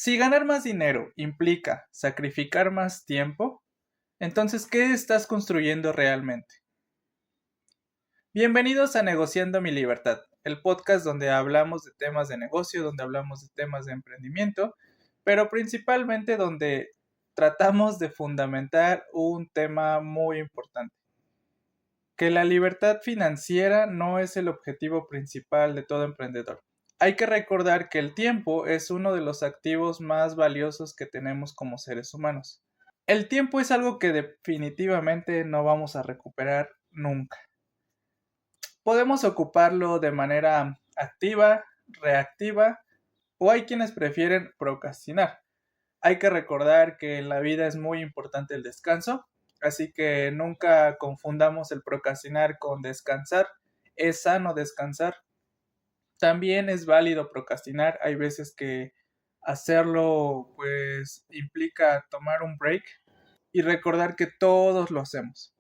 Si ganar más dinero implica sacrificar más tiempo, entonces, ¿qué estás construyendo realmente? Bienvenidos a Negociando mi Libertad, el podcast donde hablamos de temas de negocio, donde hablamos de temas de emprendimiento, pero principalmente donde tratamos de fundamentar un tema muy importante, que la libertad financiera no es el objetivo principal de todo emprendedor. Hay que recordar que el tiempo es uno de los activos más valiosos que tenemos como seres humanos. El tiempo es algo que definitivamente no vamos a recuperar nunca. Podemos ocuparlo de manera activa, reactiva o hay quienes prefieren procrastinar. Hay que recordar que en la vida es muy importante el descanso, así que nunca confundamos el procrastinar con descansar. Es sano descansar. También es válido procrastinar. Hay veces que hacerlo pues implica tomar un break y recordar que todos lo hacemos.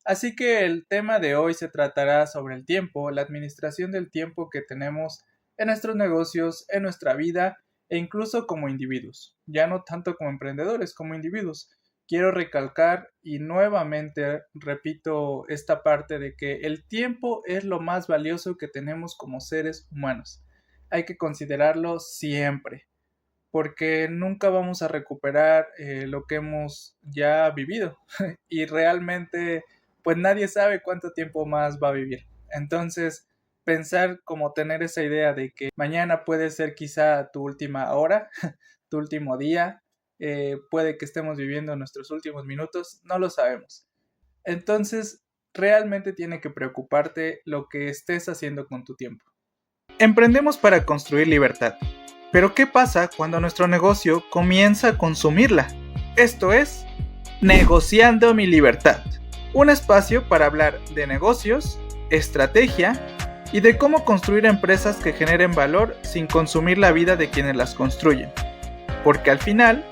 Así que el tema de hoy se tratará sobre el tiempo, la administración del tiempo que tenemos en nuestros negocios, en nuestra vida e incluso como individuos, ya no tanto como emprendedores, como individuos. Quiero recalcar y nuevamente repito esta parte de que el tiempo es lo más valioso que tenemos como seres humanos. Hay que considerarlo siempre, porque nunca vamos a recuperar lo que hemos ya vivido y realmente pues nadie sabe cuánto tiempo más va a vivir. Entonces, pensar como tener esa idea de que mañana puede ser quizá tu última hora, tu último día, puede que estemos viviendo nuestros últimos minutos, no lo sabemos. Entonces, realmente tiene que preocuparte lo que estés haciendo con tu tiempo. Emprendemos para construir libertad. Pero ¿qué pasa cuando nuestro negocio comienza a consumirla? Esto es Negociando mi Libertad, un espacio para hablar de negocios, estrategia y de cómo construir empresas que generen valor sin consumir la vida de quienes las construyen. Porque al final,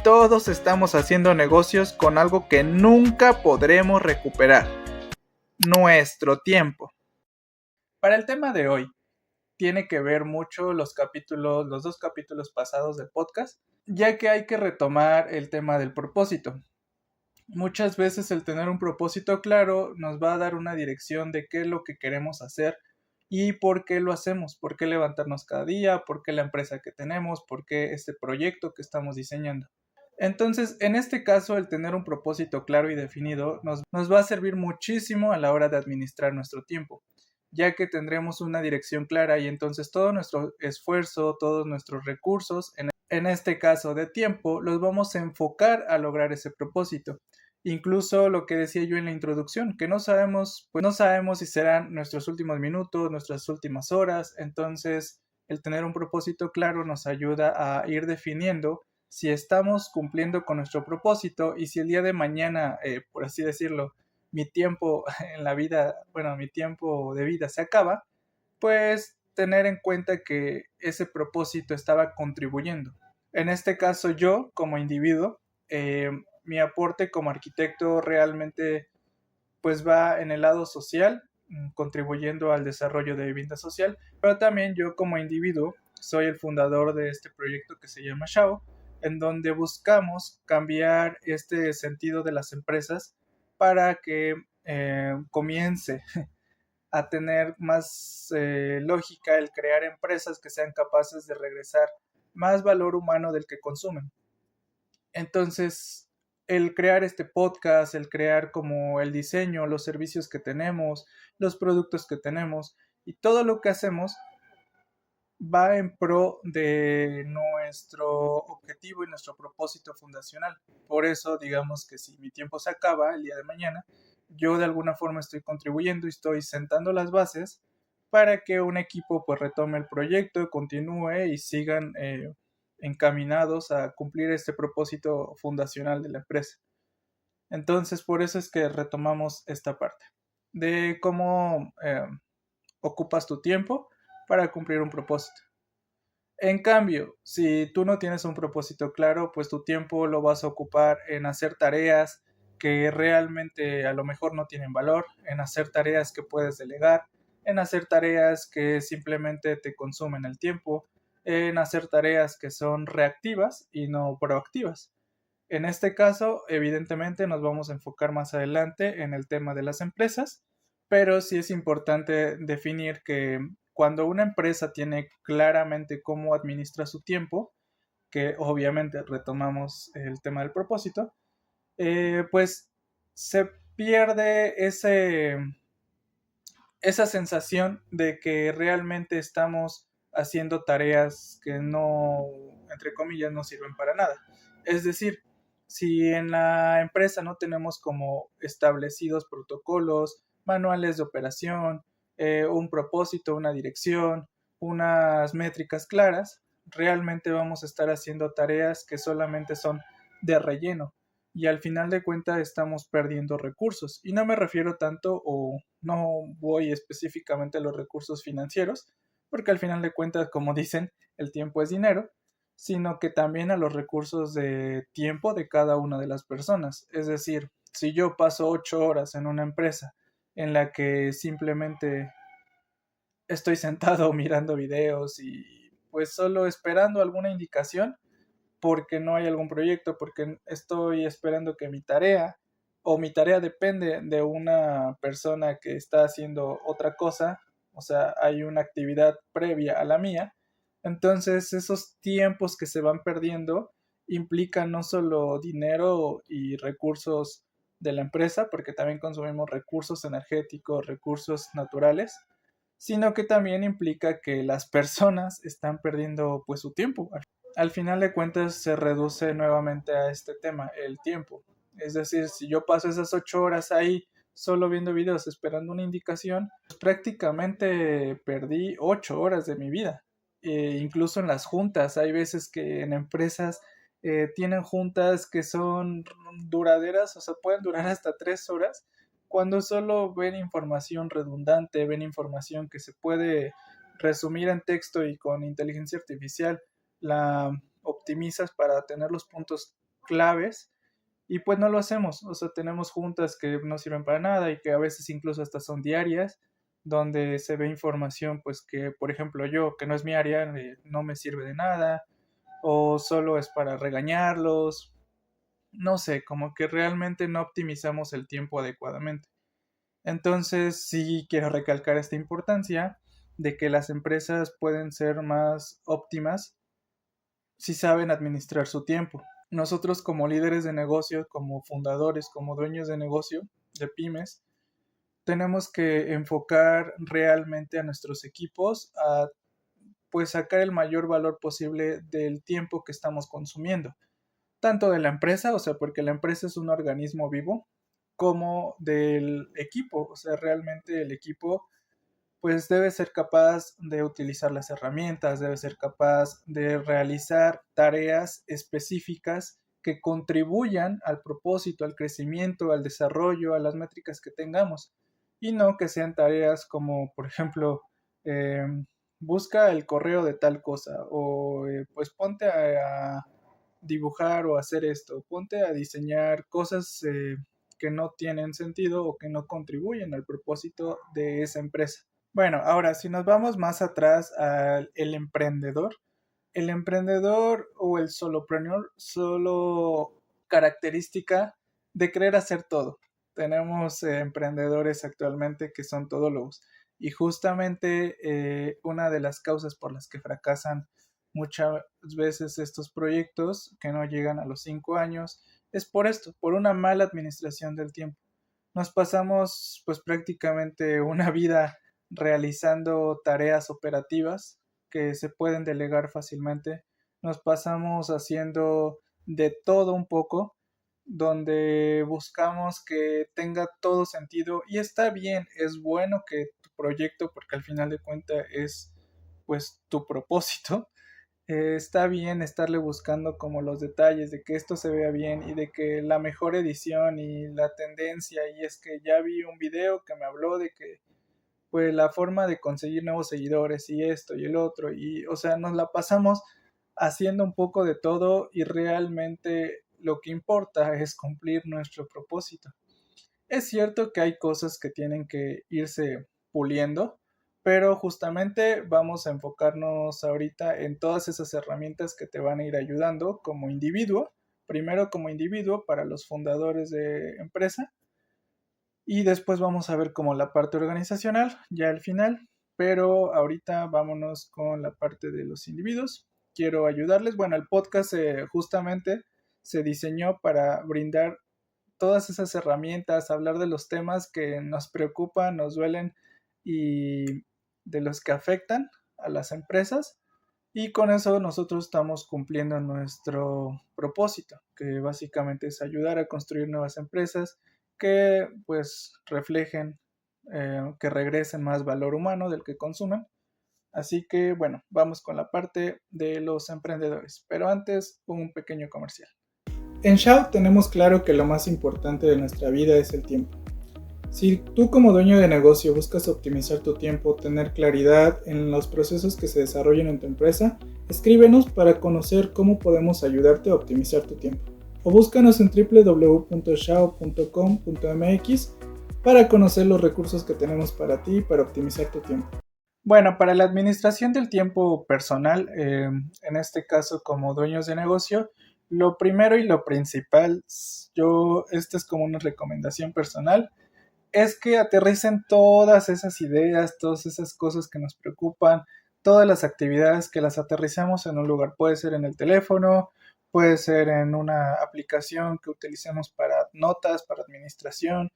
todos estamos haciendo negocios con algo que nunca podremos recuperar: nuestro tiempo. Para el tema de hoy, tiene que ver mucho los dos capítulos pasados del podcast, ya que hay que retomar el tema del propósito. Muchas veces el tener un propósito claro nos va a dar una dirección de qué es lo que queremos hacer y por qué lo hacemos, por qué levantarnos cada día, por qué la empresa que tenemos, por qué este proyecto que estamos diseñando. Entonces, en este caso, el tener un propósito claro y definido nos va a servir muchísimo a la hora de administrar nuestro tiempo, ya que tendremos una dirección clara y entonces todo nuestro esfuerzo, todos nuestros recursos, en este caso de tiempo, los vamos a enfocar a lograr ese propósito. Incluso lo que decía yo en la introducción, que no sabemos, pues no sabemos si serán nuestros últimos minutos, nuestras últimas horas, entonces el tener un propósito claro nos ayuda a ir definiendo si estamos cumpliendo con nuestro propósito y si el día de mañana, por así decirlo, mi tiempo en la vida, bueno, mi tiempo de vida se acaba, pues tener en cuenta que ese propósito estaba contribuyendo. En este caso yo, como individuo, mi aporte como arquitecto realmente pues va en el lado social, contribuyendo al desarrollo de vivienda social, pero también yo como individuo soy el fundador de este proyecto que se llama Shao, en donde buscamos cambiar este sentido de las empresas para que comience a tener más lógica el crear empresas que sean capaces de regresar más valor humano del que consumen. Entonces, el crear este podcast, el crear como el diseño, los servicios que tenemos, los productos que tenemos y todo lo que hacemos va en pro de nuestro objetivo y nuestro propósito fundacional. Por eso, digamos que si mi tiempo se acaba el día de mañana, yo de alguna forma estoy contribuyendo y estoy sentando las bases para que un equipo pues retome el proyecto, continúe y sigan encaminados a cumplir este propósito fundacional de la empresa. Entonces, por eso es que retomamos esta parte de cómo ocupas tu tiempo para cumplir un propósito. En cambio, si tú no tienes un propósito claro, pues tu tiempo lo vas a ocupar en hacer tareas que realmente a lo mejor no tienen valor, en hacer tareas que puedes delegar, en hacer tareas que simplemente te consumen el tiempo, en hacer tareas que son reactivas y no proactivas. En este caso, evidentemente nos vamos a enfocar más adelante en el tema de las empresas, pero sí es importante definir que cuando una empresa tiene claramente cómo administra su tiempo, que obviamente retomamos el tema del propósito, pues se pierde esa sensación de que realmente estamos haciendo tareas que no, entre comillas, no sirven para nada. Es decir, si en la empresa no tenemos como establecidos protocolos, manuales de operación, un propósito, una dirección, unas métricas claras, realmente vamos a estar haciendo tareas que solamente son de relleno y al final de cuentas estamos perdiendo recursos. Y no me refiero tanto o no voy específicamente a los recursos financieros, porque al final de cuentas, como dicen, el tiempo es dinero, sino que también a los recursos de tiempo de cada una de las personas. Es decir, si yo paso 8 horas en una empresa en la que simplemente estoy sentado mirando videos y pues solo esperando alguna indicación, porque no hay algún proyecto, porque estoy esperando que mi tarea o mi tarea depende de una persona que está haciendo otra cosa, o sea, hay una actividad previa a la mía, entonces esos tiempos que se van perdiendo implican no solo dinero y recursos de la empresa, porque también consumimos recursos energéticos, recursos naturales, sino que también implica que las personas están perdiendo pues su tiempo. Al final de cuentas se reduce nuevamente a este tema, el tiempo. Es decir, si yo paso esas 8 horas ahí solo viendo videos esperando una indicación, pues prácticamente perdí 8 horas de mi vida. Incluso en las juntas, hay veces que en empresas tienen juntas que son duraderas, o sea, pueden durar hasta 3 horas, cuando solo ven información redundante, ven información que se puede resumir en texto y con inteligencia artificial la optimizas para tener los puntos claves y pues no lo hacemos, o sea, tenemos juntas que no sirven para nada y que a veces incluso hasta son diarias, donde se ve información pues que, por ejemplo, yo, que no es mi área, no me sirve de nada, o solo es para regañarlos, no sé, como que realmente no optimizamos el tiempo adecuadamente. Entonces, sí quiero recalcar esta importancia de que las empresas pueden ser más óptimas si saben administrar su tiempo. Nosotros como líderes de negocio, como fundadores, como dueños de negocio, de pymes, tenemos que enfocar realmente a nuestros equipos a pues sacar el mayor valor posible del tiempo que estamos consumiendo, tanto de la empresa, o sea, porque la empresa es un organismo vivo, como del equipo, o sea, realmente el equipo pues debe ser capaz de utilizar las herramientas, debe ser capaz de realizar tareas específicas que contribuyan al propósito, al crecimiento, al desarrollo, a las métricas que tengamos, y no que sean tareas como, por ejemplo, eh, busca el correo de tal cosa, o pues ponte a dibujar o hacer esto, ponte a diseñar cosas que no tienen sentido o que no contribuyen al propósito de esa empresa. Bueno, ahora si nos vamos más atrás al el emprendedor o el solopreneur solo característica de querer hacer todo. Tenemos emprendedores actualmente que son todólogos y justamente una de las causas por las que fracasan muchas veces estos proyectos que no llegan a los 5 años es por esto, por una mala administración del tiempo. Nos pasamos pues prácticamente una vida realizando tareas operativas que se pueden delegar fácilmente. Nos pasamos haciendo de todo un poco, donde buscamos que tenga todo sentido y está bien, es bueno que tu proyecto, porque al final de cuentas es pues tu propósito, está bien estarle buscando como los detalles de que esto se vea bien y de que la mejor edición y la tendencia y es que ya vi un video que me habló de que pues la forma de conseguir nuevos seguidores y esto y el otro y o sea nos la pasamos haciendo un poco de todo y realmente lo que importa es cumplir nuestro propósito. Es cierto que hay cosas que tienen que irse puliendo, pero justamente vamos a enfocarnos ahorita en todas esas herramientas que te van a ir ayudando como individuo, primero como individuo para los fundadores de empresa y después vamos a ver como la parte organizacional ya al final, pero ahorita vámonos con la parte de los individuos. Quiero ayudarles. Bueno, el podcast justamente se diseñó para brindar todas esas herramientas, hablar de los temas que nos preocupan, nos duelen y de los que afectan a las empresas. Y con eso nosotros estamos cumpliendo nuestro propósito, que básicamente es ayudar a construir nuevas empresas que pues reflejen, que regresen más valor humano del que consumen. Así que bueno, vamos con la parte de los emprendedores. Pero antes, un pequeño comercial. En Shout tenemos claro que lo más importante de nuestra vida es el tiempo. Si tú como dueño de negocio buscas optimizar tu tiempo, tener claridad en los procesos que se desarrollan en tu empresa, escríbenos para conocer cómo podemos ayudarte a optimizar tu tiempo. O búscanos en www.shao.com.mx para conocer los recursos que tenemos para ti para optimizar tu tiempo. Bueno, para la administración del tiempo personal, en este caso como dueños de negocio, lo primero y lo principal, esta es como una recomendación personal, es que aterricen todas esas ideas, todas esas cosas que nos preocupan, todas las actividades que las aterricemos en un lugar. Puede ser en el teléfono, puede ser en una aplicación que utilicemos para notas, para administración,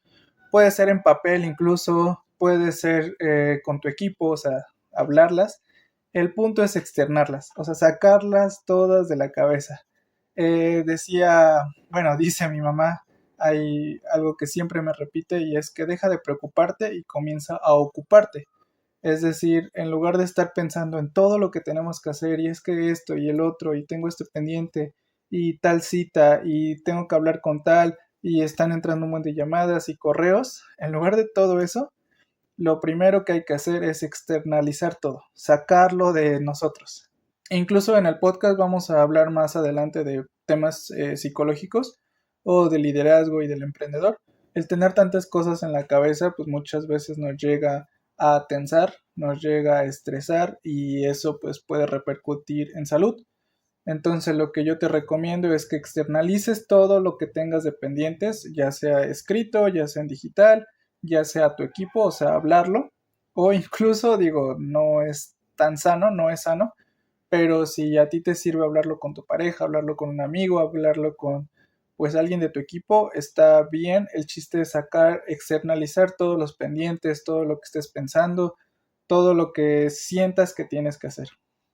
puede ser en papel incluso, puede ser con tu equipo, o sea, hablarlas. El punto es externarlas, o sea, sacarlas todas de la cabeza. Dice mi mamá, hay algo que siempre me repite y es que deja de preocuparte y comienza a ocuparte. Es decir, en lugar de estar pensando en todo lo que tenemos que hacer y es que esto y el otro y tengo este pendiente y tal cita y tengo que hablar con tal y están entrando un montón de llamadas y correos, en lugar de todo eso, lo primero que hay que hacer es externalizar todo, sacarlo de nosotros. Incluso en el podcast vamos a hablar más adelante de temas psicológicos o de liderazgo y del emprendedor. El tener tantas cosas en la cabeza, pues muchas veces nos llega a tensar, nos llega a estresar y eso pues puede repercutir en salud. Entonces lo que yo te recomiendo es que externalices todo lo que tengas de pendientes, ya sea escrito, ya sea en digital, ya sea tu equipo, o sea, hablarlo, o incluso digo, no es tan sano, no es sano, pero si a ti te sirve hablarlo con tu pareja, hablarlo con un amigo, hablarlo con pues alguien de tu equipo, está bien. El chiste es sacar, externalizar todos los pendientes, todo lo que estés pensando, todo lo que sientas que tienes que hacer.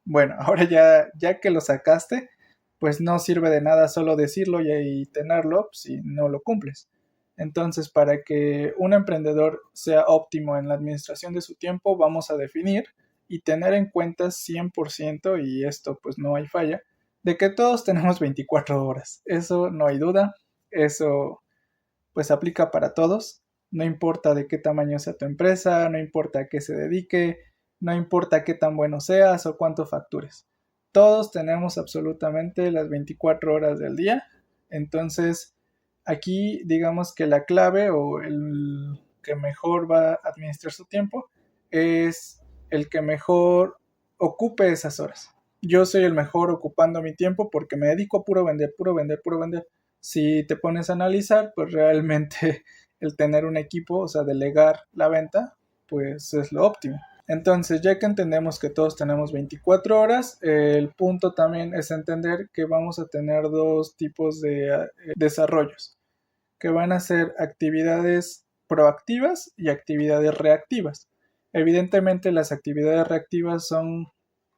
Bueno, ahora ya que lo sacaste, pues no sirve de nada solo decirlo y tenerlo si no lo cumples. Entonces, para que un emprendedor sea óptimo en la administración de su tiempo, vamos a definir y tener en cuenta 100%, y esto pues no hay falla, de que todos tenemos 24 horas. Eso no hay duda, eso pues aplica para todos, no importa de qué tamaño sea tu empresa, no importa a qué se dedique, no importa qué tan bueno seas o cuánto factures. Todos tenemos absolutamente las 24 horas del día, entonces aquí digamos que la clave o el que mejor va a administrar su tiempo es el que mejor ocupe esas horas. Yo soy el mejor ocupando mi tiempo porque me dedico a puro vender, puro vender, puro vender. Si te pones a analizar, pues realmente el tener un equipo, o sea, delegar la venta, pues es lo óptimo. Entonces, ya que entendemos que todos tenemos 24 horas, el punto también es entender que vamos a tener dos tipos de desarrollos, que van a ser actividades proactivas y actividades reactivas. Evidentemente, las actividades reactivas son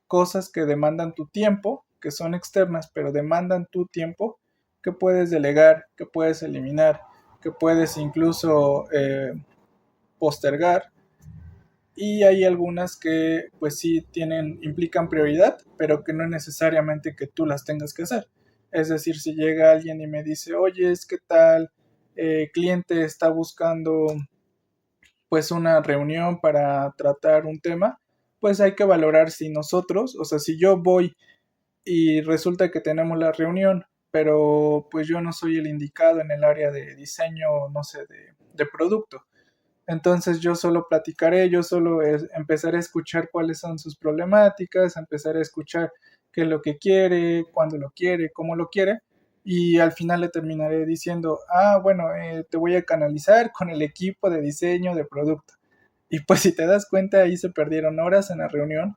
cosas que demandan tu tiempo, que son externas, pero demandan tu tiempo, que puedes delegar, que puedes eliminar, que puedes incluso postergar. Y hay algunas que pues sí implican prioridad, pero que no necesariamente que tú las tengas que hacer. Es decir, si llega alguien y me dice, oye, es que tal cliente está buscando pues una reunión para tratar un tema, pues hay que valorar si nosotros, o sea, si yo voy y resulta que tenemos la reunión, pero pues yo no soy el indicado en el área de diseño, no sé, de producto. Entonces yo solo platicaré, yo solo empezaré a escuchar cuáles son sus problemáticas, empezaré a escuchar qué es lo que quiere, cuándo lo quiere, cómo lo quiere, y al final le terminaré diciendo, bueno, te voy a canalizar con el equipo de diseño de producto. Y pues si te das cuenta, ahí se perdieron horas en la reunión,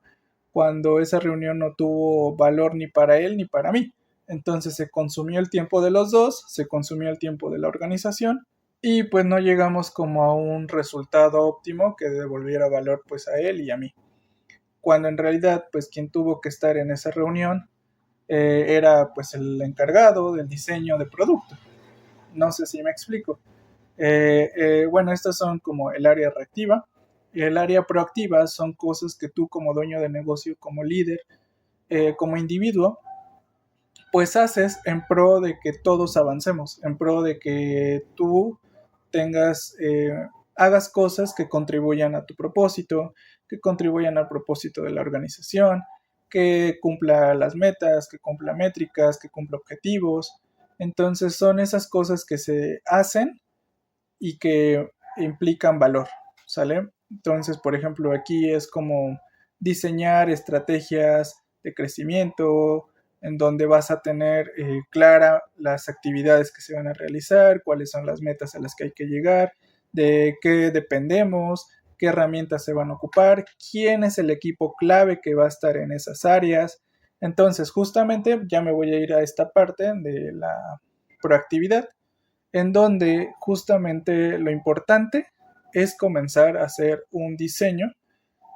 cuando esa reunión no tuvo valor ni para él ni para mí. Entonces se consumió el tiempo de los dos, se consumió el tiempo de la organización y pues no llegamos como a un resultado óptimo que devolviera valor pues a él y a mí. Cuando en realidad pues quien tuvo que estar en esa reunión era pues el encargado del diseño de producto. No sé si me explico. Bueno, estas son como el área reactiva. Y el área proactiva son cosas que tú como dueño de negocio, como líder, como individuo, pues haces en pro de que todos avancemos, en pro de que tú tengas, hagas cosas que contribuyan a tu propósito, que contribuyan al propósito de la organización, que cumpla las metas, que cumpla métricas, que cumpla objetivos. Entonces son esas cosas que se hacen y que implican valor, ¿sale? Entonces, por ejemplo, aquí es como diseñar estrategias de crecimiento, en donde vas a tener clara las actividades que se van a realizar, cuáles son las metas a las que hay que llegar, de qué dependemos, qué herramientas se van a ocupar, quién es el equipo clave que va a estar en esas áreas. Entonces, justamente ya me voy a ir a esta parte de la proactividad, en donde justamente lo importante es comenzar a hacer un diseño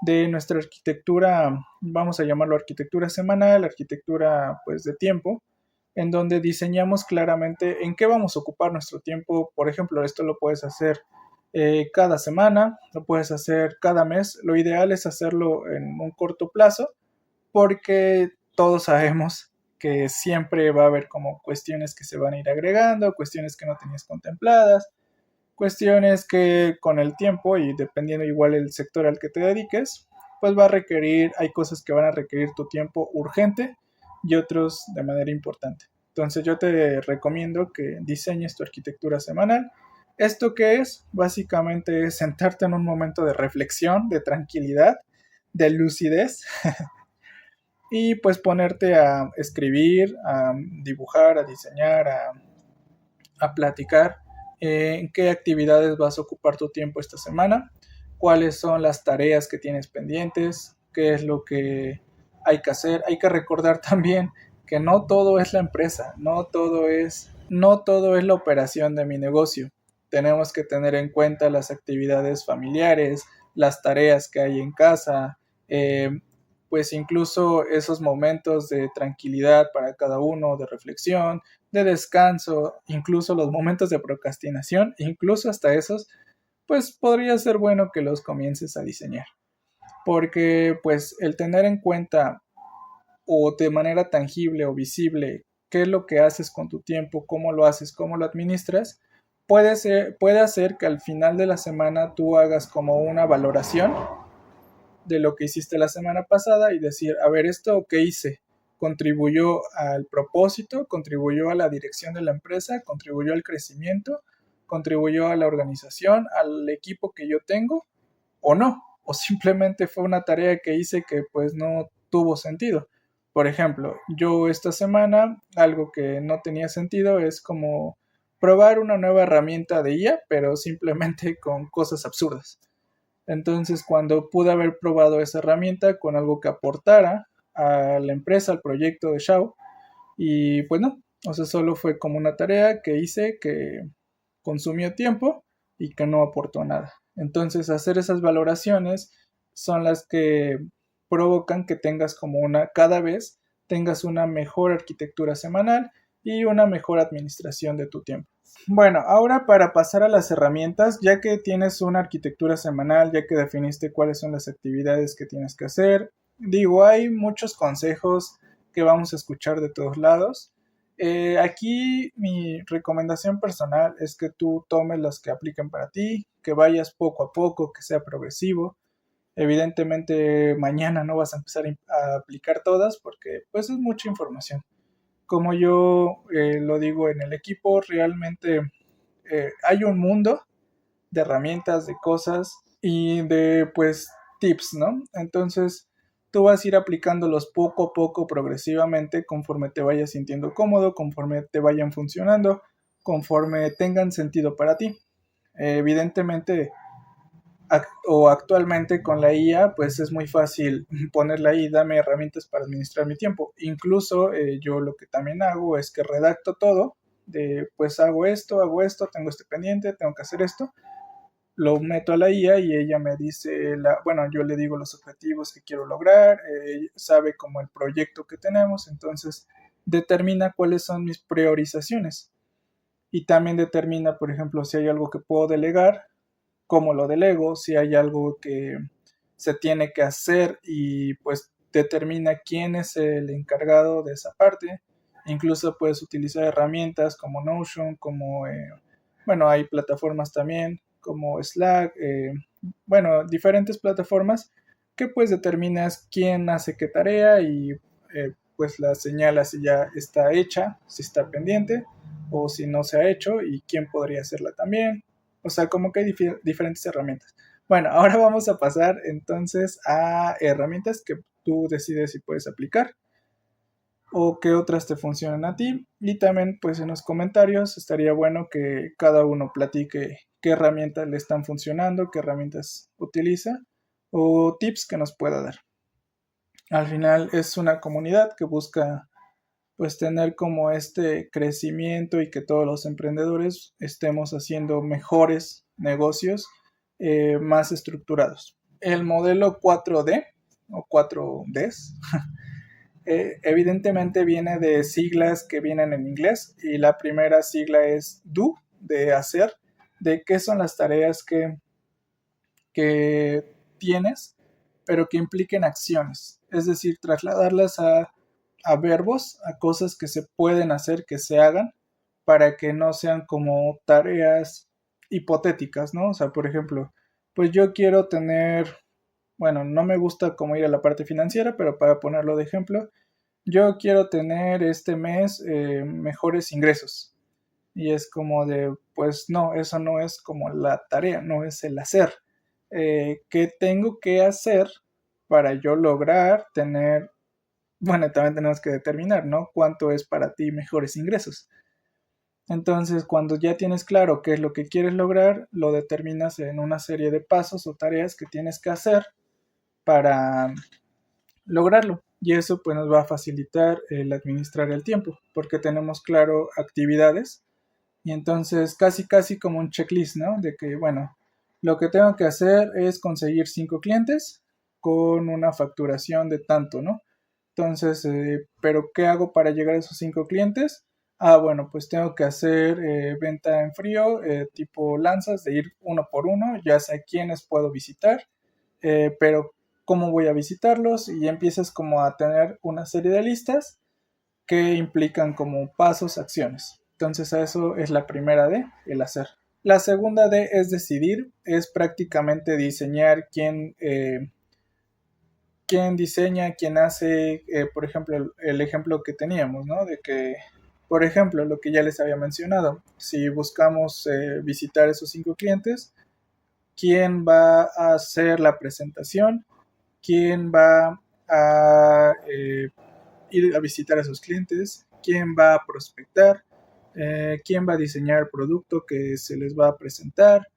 de nuestra arquitectura, vamos a llamarlo arquitectura semanal, arquitectura pues de tiempo, en donde diseñamos claramente en qué vamos a ocupar nuestro tiempo. Por ejemplo, esto lo puedes hacer cada semana, lo puedes hacer cada mes. Lo ideal es hacerlo en un corto plazo, porque todos sabemos que siempre va a haber como cuestiones que se van a ir agregando, cuestiones que no tenías contempladas, cuestiones que con el tiempo y dependiendo igual el sector al que te dediques, pues va a requerir, hay cosas que van a requerir tu tiempo urgente y otros de manera importante. Entonces yo te recomiendo que diseñes tu arquitectura semanal. ¿Esto qué es? Básicamente es sentarte en un momento de reflexión, de tranquilidad, de lucidez y pues ponerte a escribir, a dibujar, a diseñar, a platicar en qué actividades vas a ocupar tu tiempo esta semana, cuáles son las tareas que tienes pendientes, qué es lo que hay que hacer. Hay que recordar también que no todo es la empresa, no todo es la operación de mi negocio. Tenemos que tener en cuenta las actividades familiares, las tareas que hay en casa, eh, pues incluso esos momentos de tranquilidad para cada uno, de reflexión, de descanso, incluso los momentos de procrastinación, incluso hasta esos, pues podría ser bueno que los comiences a diseñar. Porque pues el tener en cuenta o de manera tangible o visible qué es lo que haces con tu tiempo, cómo lo haces, cómo lo administras, puede hacer que al final de la semana tú hagas como una valoración de lo que hiciste la semana pasada y decir, a ver, esto que hice contribuyó al propósito, contribuyó a la dirección de la empresa, contribuyó al crecimiento, contribuyó a la organización, al equipo que yo tengo, o no, o simplemente fue una tarea que hice que pues no tuvo sentido. Por ejemplo, yo esta semana algo que no tenía sentido es como probar una nueva herramienta de IA, pero simplemente con cosas absurdas. Entonces, cuando pude haber probado esa herramienta con algo que aportara a la empresa, al proyecto de Shao, y pues no, o sea, solo fue como una tarea que hice que consumió tiempo y que no aportó nada. Entonces, hacer esas valoraciones son las que provocan que tengas como cada vez tengas una mejor arquitectura semanal y una mejor administración de tu tiempo. Bueno, ahora para pasar a las herramientas, ya que tienes una arquitectura semanal, ya que definiste cuáles son las actividades que tienes que hacer, digo, hay muchos consejos que vamos a escuchar de todos lados. Aquí mi recomendación personal es que tú tomes las que apliquen para ti, que vayas poco a poco, que sea progresivo. Evidentemente mañana no vas a empezar a aplicar todas porque pues es mucha información. Como yo lo digo en el equipo, realmente hay un mundo de herramientas, de cosas y de pues tips, ¿no? Entonces tú vas a ir aplicándolos poco a poco, progresivamente, conforme te vayas sintiendo cómodo, conforme te vayan funcionando, conforme tengan sentido para ti. Evidentemente, o actualmente con la IA, pues es muy fácil ponerla ahí, dame herramientas para administrar mi tiempo. Incluso yo lo que también hago es que redacto todo, de pues hago esto, tengo este pendiente, tengo que hacer esto, lo meto a la IA y ella me dice, bueno, yo le digo los objetivos que quiero lograr, sabe como el proyecto que tenemos, entonces determina cuáles son mis priorizaciones y también determina, por ejemplo, si hay algo que puedo delegar, cómo lo delego, si hay algo que se tiene que hacer y pues determina quién es el encargado de esa parte. Incluso puedes utilizar herramientas como Notion, como, bueno, hay plataformas también como Slack, bueno, diferentes plataformas que pues determinas quién hace qué tarea y pues la señala si ya está hecha, si está pendiente o si no se ha hecho y quién podría hacerla también. O sea, como que hay diferentes herramientas. Bueno, ahora vamos a pasar entonces a herramientas que tú decides si puedes aplicar o qué otras te funcionan a ti. Y también pues en los comentarios estaría bueno que cada uno platique qué herramientas le están funcionando, qué herramientas utiliza o tips que nos pueda dar. Al final es una comunidad que busca pues tener como este crecimiento y que todos los emprendedores estemos haciendo mejores negocios más estructurados. El modelo 4D o 4Ds evidentemente viene de siglas que vienen en inglés y la primera sigla es do, de hacer, de qué son las tareas que tienes, pero que impliquen acciones, es decir, trasladarlas a verbos, a cosas que se pueden hacer, que se hagan, para que no sean como tareas hipotéticas, ¿no? O sea, por ejemplo, pues yo quiero tener, bueno, no me gusta como ir a la parte financiera, pero para ponerlo de ejemplo, yo quiero tener este mes mejores ingresos. Y es como de, pues no, eso no es como la tarea, no es el hacer. ¿Qué tengo que hacer para yo lograr tener, bueno, también tenemos que determinar, ¿no? ¿Cuánto es para ti mejores ingresos? Entonces, cuando ya tienes claro qué es lo que quieres lograr, lo determinas en una serie de pasos o tareas que tienes que hacer para lograrlo. Y eso pues nos va a facilitar el administrar el tiempo, porque tenemos claro actividades y entonces casi como un checklist, ¿no? De que, bueno, lo que tengo que hacer es conseguir 5 clientes con una facturación de tanto, ¿no? Entonces, ¿pero qué hago para llegar a esos 5 clientes? Ah, bueno, pues tengo que hacer venta en frío, tipo lanzas, de ir uno por uno, ya sé quiénes puedo visitar, pero cómo voy a visitarlos y empiezas como a tener una serie de listas que implican como pasos, acciones. Entonces a eso es la primera D, el hacer. La segunda D es decidir, es prácticamente diseñar quién diseña, quién hace, por ejemplo, el ejemplo que teníamos, ¿no? De que, por ejemplo, lo que ya les había mencionado, si buscamos visitar esos 5 clientes, quién va a hacer la presentación, quién va a ir a visitar a sus clientes, quién va a prospectar, quién va a diseñar el producto que se les va a presentar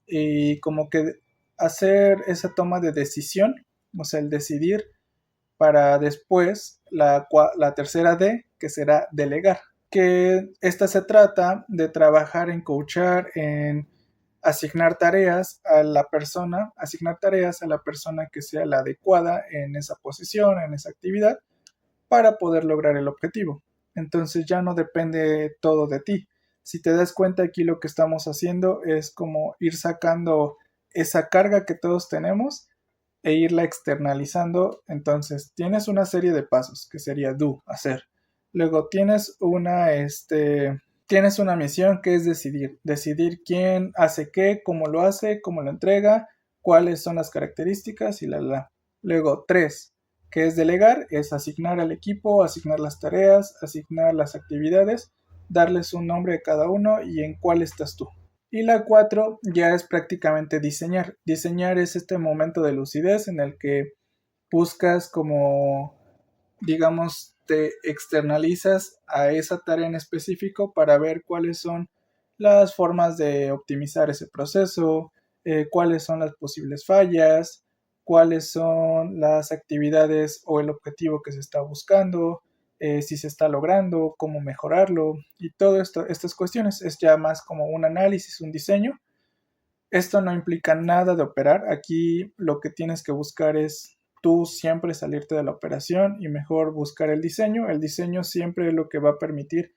y como que hacer esa toma de decisión, o sea, el decidir para después la tercera D, que será delegar, que esta se trata de trabajar en coachar, en asignar tareas a la persona que sea la adecuada en esa posición, en esa actividad, para poder lograr el objetivo. Entonces ya no depende todo de ti. Si te das cuenta, aquí lo que estamos haciendo es como ir sacando esa carga que todos tenemos e irla externalizando. Entonces tienes una serie de pasos que sería do, hacer. Luego tienes una misión que es decidir quién hace qué, cómo lo hace, cómo lo entrega, cuáles son las características y la. Luego 3, que es delegar, es asignar al equipo, asignar las tareas, asignar las actividades, darles un nombre a cada uno y en cuál estás tú. Y la 4 ya es prácticamente diseñar. Diseñar es este momento de lucidez en el que buscas como, digamos, te externalizas a esa tarea en específico para ver cuáles son las formas de optimizar ese proceso, cuáles son las posibles fallas, cuáles son las actividades o el objetivo que se está buscando, si se está logrando, cómo mejorarlo y todo esto, estas cuestiones. Es ya más como un análisis, un diseño. Esto no implica nada de operar. Aquí lo que tienes que buscar es tú siempre salirte de la operación y mejor buscar el diseño. El diseño siempre es lo que va a permitir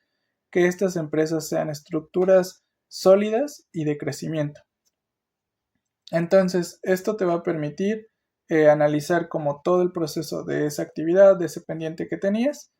que estas empresas sean estructuras sólidas y de crecimiento. Entonces, esto te va a permitir analizar como todo el proceso de esa actividad, de ese pendiente que tenías,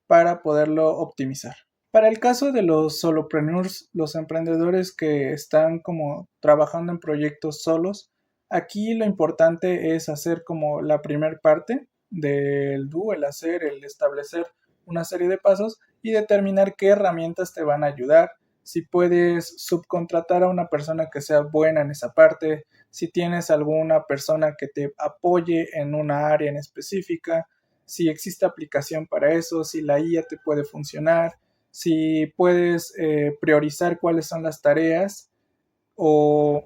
para poderlo optimizar. Para el caso de los solopreneurs, los emprendedores que están como trabajando en proyectos solos, aquí lo importante es hacer como la primer parte del do, el hacer, el establecer una serie de pasos y determinar qué herramientas te van a ayudar, si puedes subcontratar a una persona que sea buena en esa parte, si tienes alguna persona que te apoye en una área en específica, si existe aplicación para eso, si la IA te puede funcionar, si puedes priorizar cuáles son las tareas o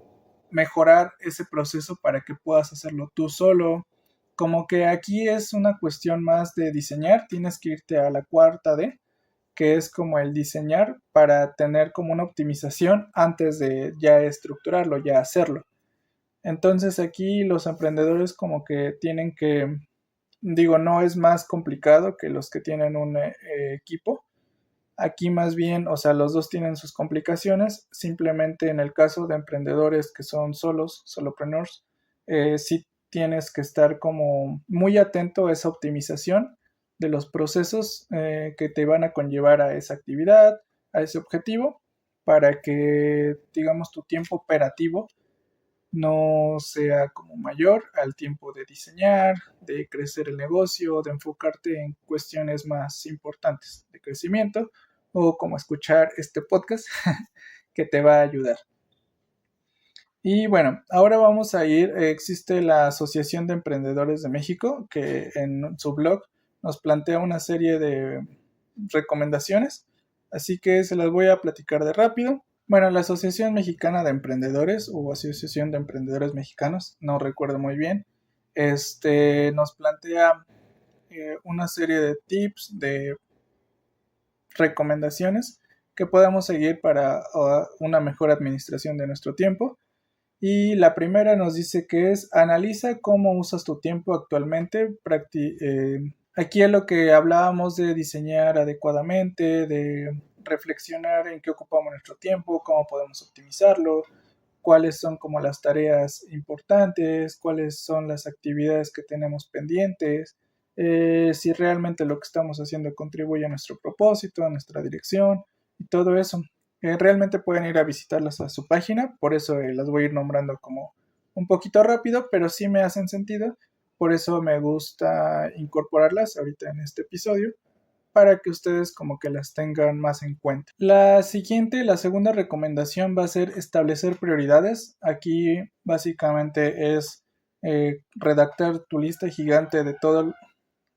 mejorar ese proceso para que puedas hacerlo tú solo. Como que aquí es una cuestión más de diseñar, tienes que irte a la cuarta D, que es como el diseñar para tener como una optimización antes de ya estructurarlo, ya hacerlo. Entonces aquí los emprendedores como que tienen que, digo, no es más complicado que los que tienen un equipo. Aquí más bien, o sea, los dos tienen sus complicaciones. Simplemente en el caso de emprendedores que son solos, solopreneurs, sí tienes que estar como muy atento a esa optimización de los procesos que te van a conllevar a esa actividad, a ese objetivo, para que, digamos, tu tiempo operativo no sea como mayor al tiempo de diseñar, de crecer el negocio, de enfocarte en cuestiones más importantes de crecimiento o como escuchar este podcast que te va a ayudar. Y bueno, ahora vamos a ir, existe la Asociación de Emprendedores de México que en su blog nos plantea una serie de recomendaciones, así que se las voy a platicar de rápido. Bueno, la Asociación Mexicana de Emprendedores o Asociación de Emprendedores Mexicanos, no recuerdo muy bien, nos plantea una serie de tips, de recomendaciones que podamos seguir para una mejor administración de nuestro tiempo. Y la primera nos dice que es analiza cómo usas tu tiempo actualmente. Aquí es lo que hablábamos de diseñar adecuadamente, de reflexionar en qué ocupamos nuestro tiempo, cómo podemos optimizarlo, cuáles son como las tareas importantes, cuáles son las actividades que tenemos pendientes, si realmente lo que estamos haciendo contribuye a nuestro propósito, a nuestra dirección y todo eso. Realmente pueden ir a visitarlas a su página, por eso las voy a ir nombrando como un poquito rápido, pero sí me hacen sentido, por eso me gusta incorporarlas ahorita en este episodio para que ustedes como que las tengan más en cuenta. La siguiente, la segunda recomendación va a ser establecer prioridades. Aquí básicamente es redactar tu lista gigante de todo,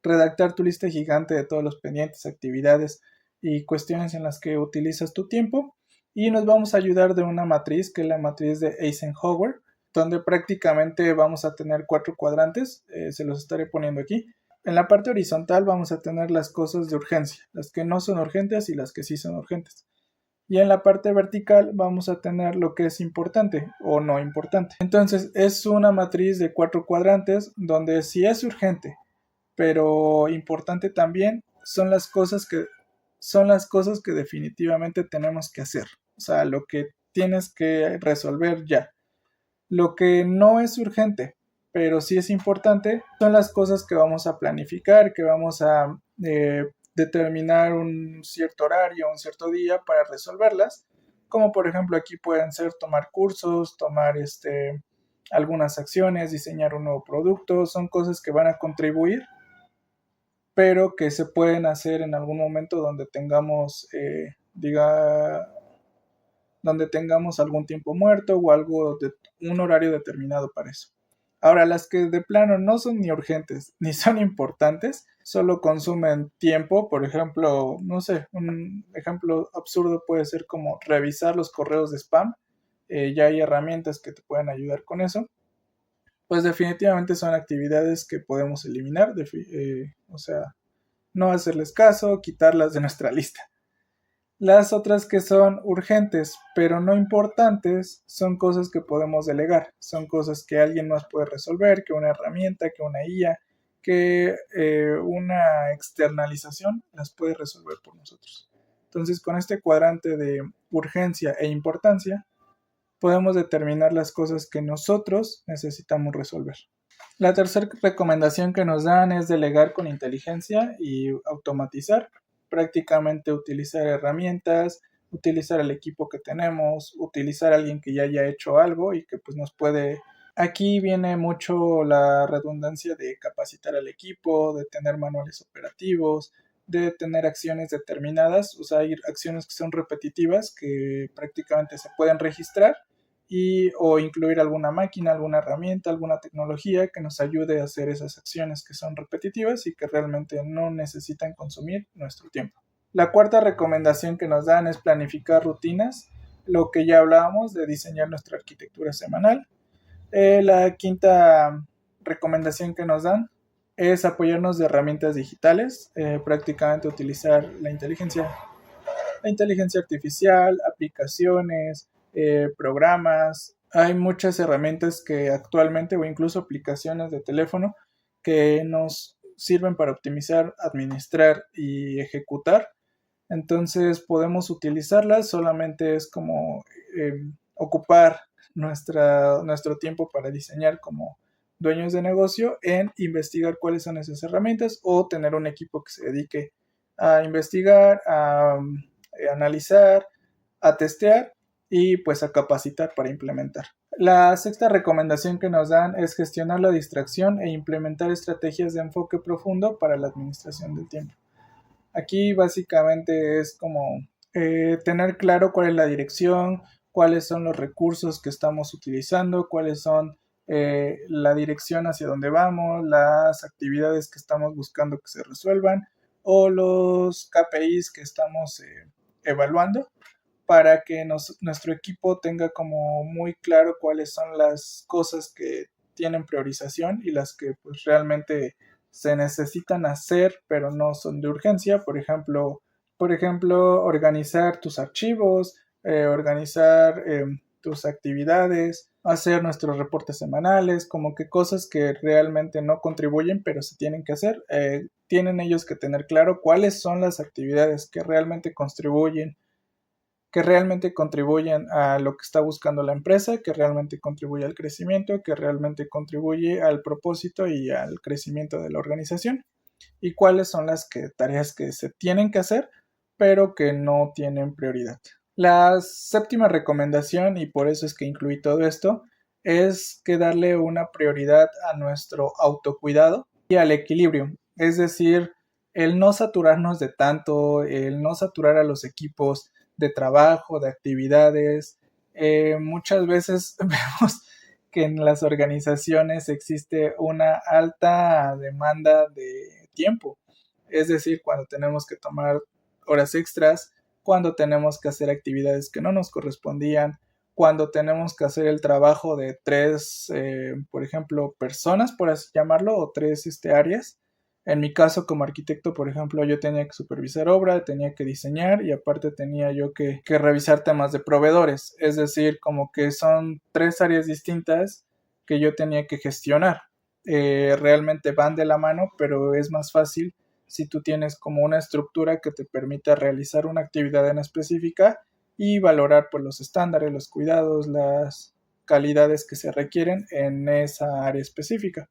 redactar tu lista gigante de todos los pendientes, actividades y cuestiones en las que utilizas tu tiempo. Y nos vamos a ayudar de una matriz que es la matriz de Eisenhower, donde prácticamente vamos a tener 4 cuadrantes, se los estaré poniendo aquí. En la parte horizontal vamos a tener las cosas de urgencia, las que no son urgentes y las que sí son urgentes. Y en la parte vertical vamos a tener lo que es importante o no importante. Entonces es una matriz de 4 cuadrantes donde si es urgente, pero importante también, son las cosas que definitivamente tenemos que hacer. O sea, lo que tienes que resolver ya. Lo que no es urgente, pero sí es importante, son las cosas que vamos a planificar, que vamos a determinar un cierto horario, un cierto día para resolverlas. Como por ejemplo aquí pueden ser tomar cursos, tomar algunas acciones, diseñar un nuevo producto, son cosas que van a contribuir, pero que se pueden hacer en algún momento donde tengamos, donde tengamos algún tiempo muerto o algo de un horario determinado para eso. Ahora, las que de plano no son ni urgentes ni son importantes, solo consumen tiempo. Por ejemplo, no sé, un ejemplo absurdo puede ser como revisar los correos de spam. Ya hay herramientas que te pueden ayudar con eso. Pues definitivamente son actividades que podemos eliminar, o sea, no hacerles caso, quitarlas de nuestra lista. Las otras que son urgentes pero no importantes son cosas que podemos delegar, son cosas que alguien más puede resolver, que una herramienta, que una IA, que una externalización las puede resolver por nosotros. Entonces, con este cuadrante de urgencia e importancia, podemos determinar las cosas que nosotros necesitamos resolver. La tercera recomendación que nos dan es delegar con inteligencia y automatizar. Prácticamente utilizar herramientas, utilizar el equipo que tenemos, utilizar a alguien que ya haya hecho algo y que pues nos puede... Aquí viene mucho la redundancia de capacitar al equipo, de tener manuales operativos, de tener acciones determinadas, o sea, hay acciones que son repetitivas que prácticamente se pueden registrar o incluir alguna máquina, alguna herramienta, alguna tecnología que nos ayude a hacer esas acciones que son repetitivas y que realmente no necesitan consumir nuestro tiempo. La cuarta recomendación que nos dan es planificar rutinas, lo que ya hablábamos de diseñar nuestra arquitectura semanal. La quinta recomendación que nos dan es apoyarnos de herramientas digitales, prácticamente utilizar la inteligencia artificial, aplicaciones, programas. Hay muchas herramientas que actualmente o incluso aplicaciones de teléfono que nos sirven para optimizar, administrar y ejecutar. Entonces podemos utilizarlas, solamente es como ocupar nuestro tiempo para diseñar como dueños de negocio en investigar cuáles son esas herramientas o tener un equipo que se dedique a investigar, a analizar, a testear y pues a capacitar para implementar. La sexta recomendación que nos dan es gestionar la distracción e implementar estrategias de enfoque profundo para la administración del tiempo. Aquí básicamente es como tener claro cuál es la dirección, cuáles son los recursos que estamos utilizando, cuáles son la dirección hacia donde vamos, las actividades que estamos buscando que se resuelvan o los KPIs que estamos evaluando para que nuestro equipo tenga como muy claro cuáles son las cosas que tienen priorización y las que pues realmente se necesitan hacer pero no son de urgencia. Por ejemplo, organizar tus archivos, organizar tus actividades, hacer nuestros reportes semanales, como que cosas que realmente no contribuyen pero se tienen que hacer. Tienen ellos que tener claro cuáles son las actividades que realmente contribuyen a lo que está buscando la empresa, que realmente contribuye al crecimiento, que realmente contribuye al propósito y al crecimiento de la organización, y cuáles son las tareas que se tienen que hacer, pero que no tienen prioridad. La séptima recomendación, y por eso es que incluí todo esto, es que darle una prioridad a nuestro autocuidado y al equilibrio, es decir, el no saturarnos de tanto, el no saturar a los equipos de trabajo, de actividades. Muchas veces vemos que en las organizaciones existe una alta demanda de tiempo, es decir, cuando tenemos que tomar horas extras, cuando tenemos que hacer actividades que no nos correspondían, cuando tenemos que hacer el trabajo de tres, por ejemplo, personas, por así llamarlo, o tres áreas. En mi caso, como arquitecto, por ejemplo, yo tenía que supervisar obra, tenía que diseñar y aparte tenía yo que revisar temas de proveedores. Es decir, como que son tres áreas distintas que yo tenía que gestionar. Realmente van de la mano, pero es más fácil si tú tienes como una estructura que te permita realizar una actividad en específica y valorar pues, los estándares, los cuidados, las calidades que se requieren en esa área específica.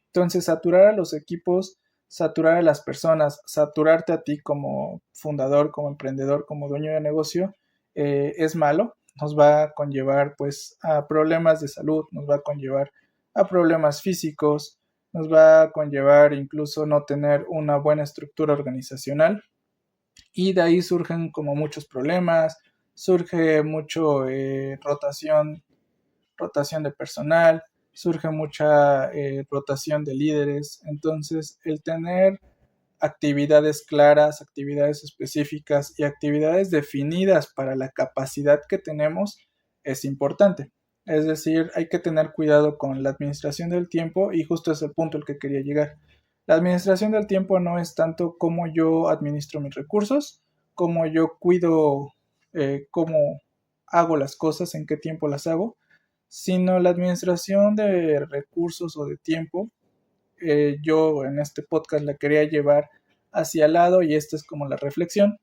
Entonces, saturar a los equipos, saturar a las personas, saturarte a ti como fundador, como emprendedor, como dueño de negocio, es malo. Nos va a conllevar pues a problemas de salud, nos va a conllevar a problemas físicos, nos va a conllevar incluso no tener una buena estructura organizacional y de ahí surgen como muchos problemas, surge mucho rotación de personal, surge mucha rotación de líderes. Entonces, el tener actividades claras, actividades específicas y actividades definidas para la capacidad que tenemos es importante. Es decir, hay que tener cuidado con la administración del tiempo y justo es el punto al que quería llegar. La administración del tiempo no es tanto cómo yo administro mis recursos, cómo yo cuido cómo hago las cosas, en qué tiempo las hago, sino la administración de recursos o de tiempo. Yo en este podcast la quería llevar hacia el lado, y esta es como la reflexión,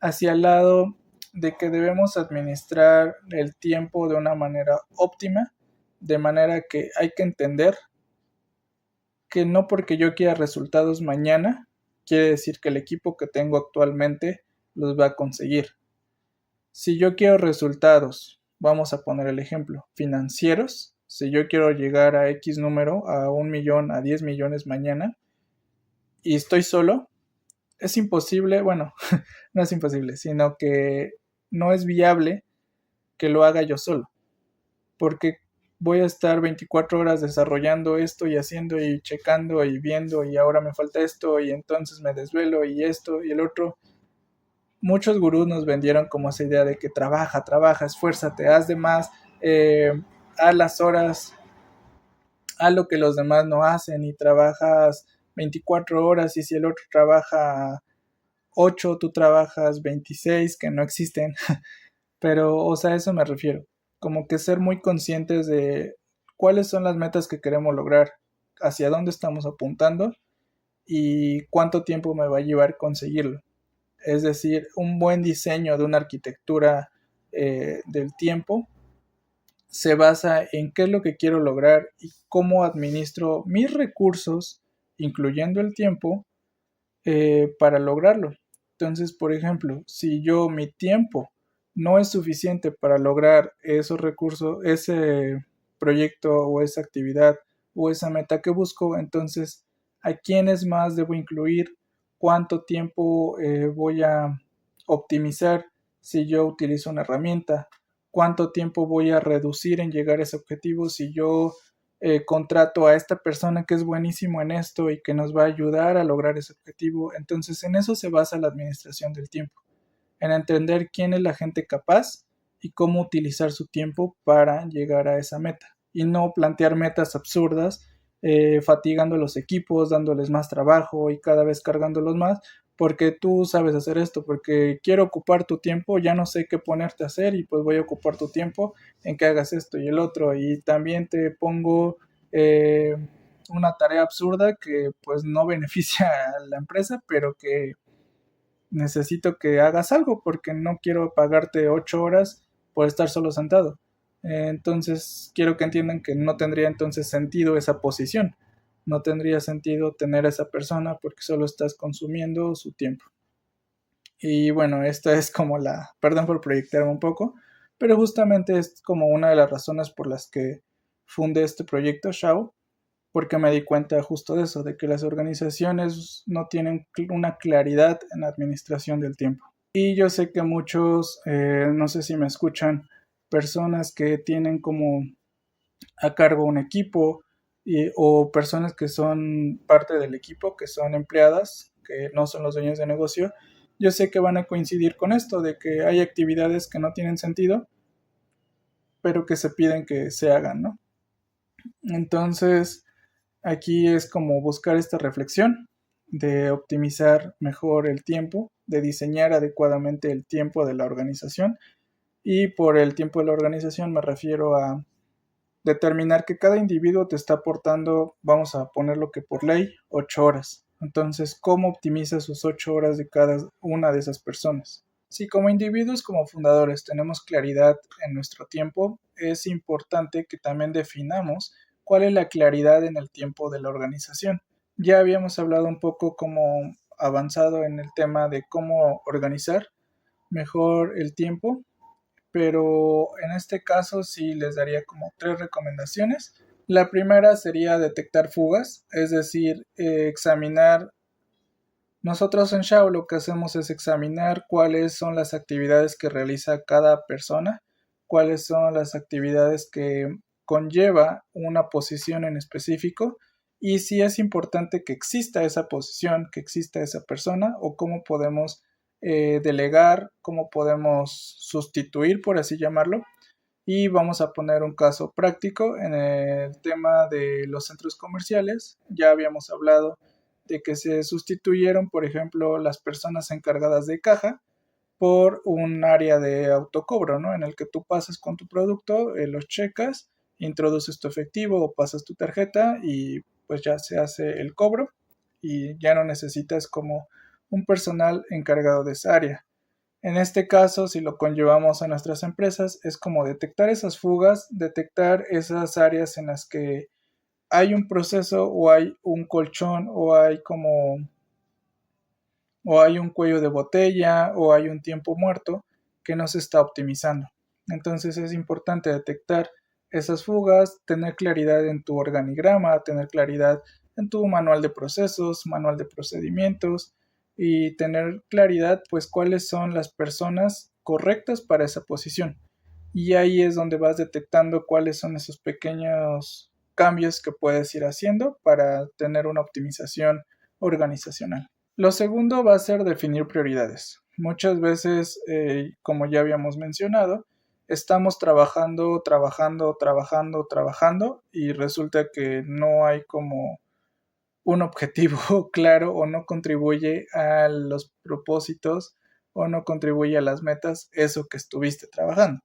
hacia el lado de que debemos administrar el tiempo de una manera óptima, de manera que hay que entender que no porque yo quiera resultados mañana, quiere decir que el equipo que tengo actualmente los va a conseguir. Si yo quiero resultados, vamos a poner el ejemplo, financieros, si yo quiero llegar a X número, a 1 millón, a 10 millones mañana, y estoy solo, es imposible, bueno, no es imposible, sino que no es viable que lo haga yo solo, porque voy a estar 24 horas desarrollando esto y haciendo y checando y viendo y ahora me falta esto y entonces me desvelo y esto y el otro. Muchos gurús nos vendieron como esa idea de que trabaja, trabaja, esfuérzate, haz de más, haz las horas, haz lo que los demás no hacen y trabajas 24 horas y si el otro trabaja 8, tú trabajas 26 que no existen. Pero, o sea, a eso me refiero. Como que ser muy conscientes de cuáles son las metas que queremos lograr, hacia dónde estamos apuntando y cuánto tiempo me va a llevar conseguirlo. Es decir, un buen diseño de una arquitectura del tiempo se basa en qué es lo que quiero lograr y cómo administro mis recursos, incluyendo el tiempo, para lograrlo. Entonces, por ejemplo, si yo mi tiempo no es suficiente para lograr esos recursos, ese proyecto o esa actividad o esa meta que busco, entonces, ¿a quiénes más debo incluir? ¿Cuánto tiempo voy a optimizar si yo utilizo una herramienta? ¿Cuánto tiempo voy a reducir en llegar a ese objetivo si yo contrato a esta persona que es buenísimo en esto y que nos va a ayudar a lograr ese objetivo? Entonces en eso se basa la administración del tiempo, en entender quién es la gente capaz y cómo utilizar su tiempo para llegar a esa meta y no plantear metas absurdas, fatigando a los equipos, dándoles más trabajo y cada vez cargándolos más, porque tú sabes hacer esto, porque quiero ocupar tu tiempo, ya no sé qué ponerte a hacer y pues voy a ocupar tu tiempo en que hagas esto y el otro y también te pongo una tarea absurda que pues no beneficia a la empresa, pero que necesito que hagas algo porque no quiero pagarte 8 horas por estar solo sentado. Entonces quiero que entiendan que no tendría entonces sentido esa posición. No tendría sentido tener a esa persona porque solo estás consumiendo su tiempo. Y bueno, esta es como perdón por proyectarme un poco, pero justamente es como una de las razones por las que fundé este proyecto, Shao, porque me di cuenta justo de eso, de que las organizaciones no tienen una claridad en la administración del tiempo. Y yo sé que muchos, no sé si me escuchan, personas que tienen como a cargo un equipo o personas que son parte del equipo, que son empleadas, que no son los dueños de negocio, yo sé que van a coincidir con esto, de que hay actividades que no tienen sentido, pero que se piden que se hagan, ¿no? Entonces, aquí es como buscar esta reflexión de optimizar mejor el tiempo, de diseñar adecuadamente el tiempo de la organización. Y por el tiempo de la organización me refiero a determinar que cada individuo te está aportando, vamos a ponerlo que por ley, 8 horas. Entonces, ¿cómo optimiza sus 8 horas de cada una de esas personas? Si como individuos, como fundadores, tenemos claridad en nuestro tiempo, es importante que también definamos cuál es la claridad en el tiempo de la organización. Ya habíamos hablado un poco como avanzado en el tema de cómo organizar mejor el tiempo, pero en este caso sí les daría como 3 recomendaciones. La primera sería detectar fugas, es decir, examinar Nosotros en Shao lo que hacemos es examinar cuáles son las actividades que realiza cada persona, cuáles son las actividades que conlleva una posición en específico y si es importante que exista esa posición, que exista esa persona o cómo podemos delegar, cómo podemos sustituir, por así llamarlo. Y vamos a poner un caso práctico en el tema de los centros comerciales. Ya habíamos hablado de que se sustituyeron, por ejemplo, las personas encargadas de caja por un área de autocobro, ¿no? En el que tú pasas con tu producto, los checas, introduces tu efectivo o pasas tu tarjeta y pues ya se hace el cobro y ya no necesitas como un personal encargado de esa área. En este caso, si lo conllevamos a nuestras empresas, es como detectar esas fugas, detectar esas áreas en las que hay un proceso o hay un colchón o hay un cuello de botella o hay un tiempo muerto que no se está optimizando. Entonces es importante detectar esas fugas, tener claridad en tu organigrama, tener claridad en tu manual de procesos, manual de procedimientos y tener claridad pues cuáles son las personas correctas para esa posición. Y ahí es donde vas detectando cuáles son esos pequeños cambios que puedes ir haciendo para tener una optimización organizacional. Lo segundo va a ser definir prioridades. Muchas veces, como ya habíamos mencionado, estamos trabajando y resulta que no hay como un objetivo claro o no contribuye a los propósitos o no contribuye a las metas eso que estuviste trabajando.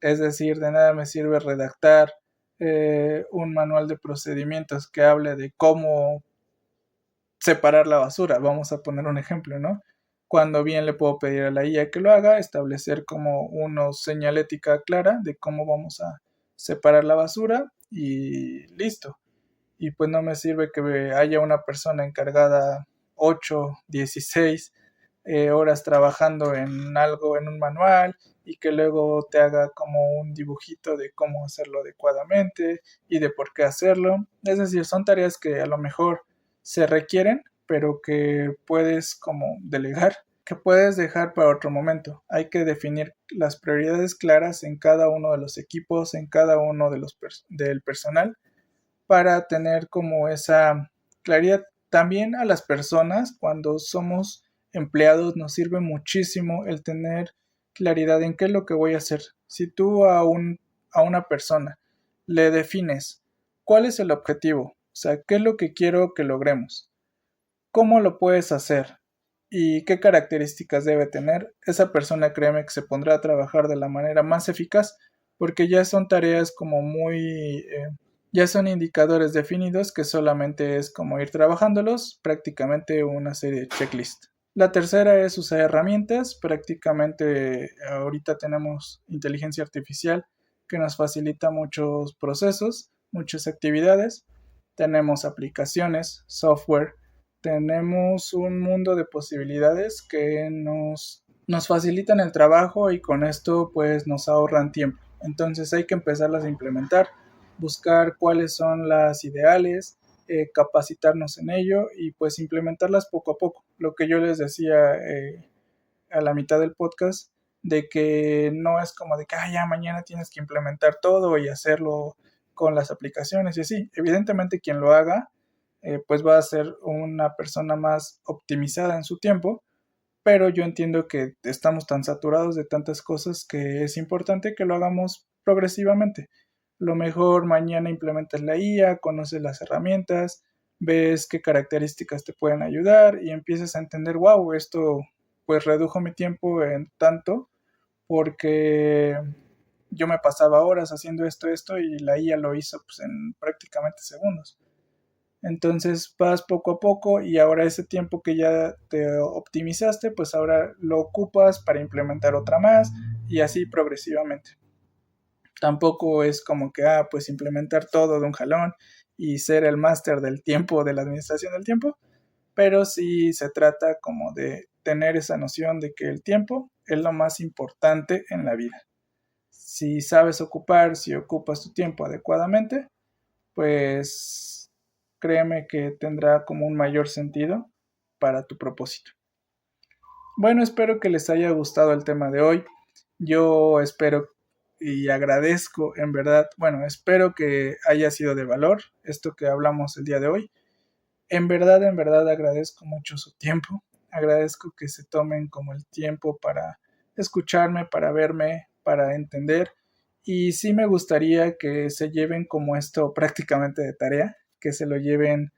Es decir, de nada me sirve redactar un manual de procedimientos que hable de cómo separar la basura. Vamos a poner un ejemplo, ¿no? Cuando bien le puedo pedir a la IA que lo haga, establecer como una señalética clara de cómo vamos a separar la basura y listo. Y pues no me sirve que haya una persona encargada 8, 16 horas trabajando en algo, en un manual, y que luego te haga como un dibujito de cómo hacerlo adecuadamente y de por qué hacerlo. Es decir, son tareas que a lo mejor se requieren, pero que puedes como delegar, que puedes dejar para otro momento. Hay que definir las prioridades claras en cada uno de los equipos, en cada uno de los del personal para tener como esa claridad. También a las personas, cuando somos empleados, nos sirve muchísimo el tener claridad en qué es lo que voy a hacer. Si tú a una persona le defines cuál es el objetivo, o sea, qué es lo que quiero que logremos, cómo lo puedes hacer y qué características debe tener, esa persona créeme que se pondrá a trabajar de la manera más eficaz porque ya son tareas como muy ya son indicadores definidos que solamente es como ir trabajándolos, prácticamente una serie de checklist. La tercera es usar herramientas, prácticamente ahorita tenemos inteligencia artificial que nos facilita muchos procesos, muchas actividades, tenemos aplicaciones, software, tenemos un mundo de posibilidades que nos facilitan el trabajo y con esto pues nos ahorran tiempo. Entonces hay que empezarlas a implementar, buscar cuáles son las ideales, capacitarnos en ello y pues implementarlas poco a poco. Lo que yo les decía a la mitad del podcast, de que no es como de que ya mañana tienes que implementar todo y hacerlo con las aplicaciones y así. Evidentemente quien lo haga pues va a ser una persona más optimizada en su tiempo, pero yo entiendo que estamos tan saturados de tantas cosas que es importante que lo hagamos progresivamente. Lo mejor mañana implementas la IA, conoces las herramientas, ves qué características te pueden ayudar y empiezas a entender, wow, esto pues redujo mi tiempo en tanto porque yo me pasaba horas haciendo esto y la IA lo hizo pues en prácticamente segundos. Entonces vas poco a poco y ahora ese tiempo que ya te optimizaste, pues ahora lo ocupas para implementar otra más y así progresivamente. Tampoco es como que, pues implementar todo de un jalón y ser el máster del tiempo, de la administración del tiempo, pero sí se trata como de tener esa noción de que el tiempo es lo más importante en la vida. Si sabes ocupar, si ocupas tu tiempo adecuadamente, pues créeme que tendrá como un mayor sentido para tu propósito. Bueno, espero que les haya gustado el tema de hoy. Yo espero y agradezco, en verdad, espero que haya sido de valor esto que hablamos el día de hoy. En verdad agradezco mucho su tiempo. Agradezco que se tomen como el tiempo para escucharme, para verme, para entender. Y sí me gustaría que se lleven como esto prácticamente de tarea, que se lo lleven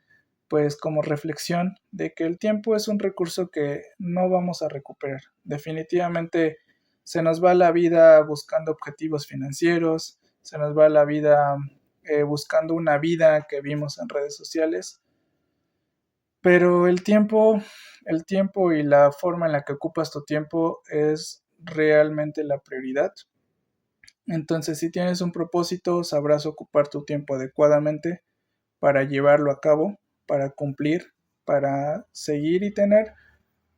pues como reflexión de que el tiempo es un recurso que no vamos a recuperar. Definitivamente se nos va la vida buscando objetivos financieros, se nos va la vida buscando una vida que vimos en redes sociales, pero el tiempo y la forma en la que ocupas tu tiempo es realmente la prioridad. Entonces, si tienes un propósito, sabrás ocupar tu tiempo adecuadamente para llevarlo a cabo, para cumplir, para seguir y tener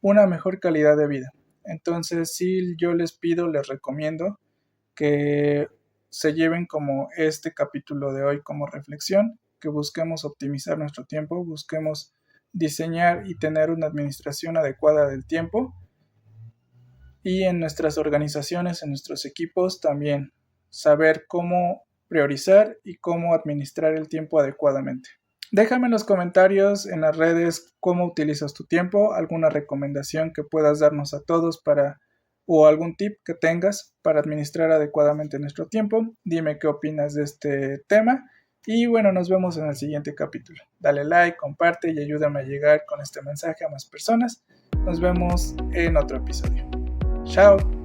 una mejor calidad de vida. Entonces, sí, yo les recomiendo que se lleven como este capítulo de hoy como reflexión, que busquemos optimizar nuestro tiempo, busquemos diseñar y tener una administración adecuada del tiempo, y en nuestras organizaciones, en nuestros equipos también saber cómo priorizar y cómo administrar el tiempo adecuadamente. Déjame en los comentarios en las redes cómo utilizas tu tiempo, alguna recomendación que puedas darnos a todos o algún tip que tengas para administrar adecuadamente nuestro tiempo. Dime qué opinas de este tema y bueno, nos vemos en el siguiente capítulo. Dale like, comparte y ayúdame a llegar con este mensaje a más personas. Nos vemos en otro episodio. Chao.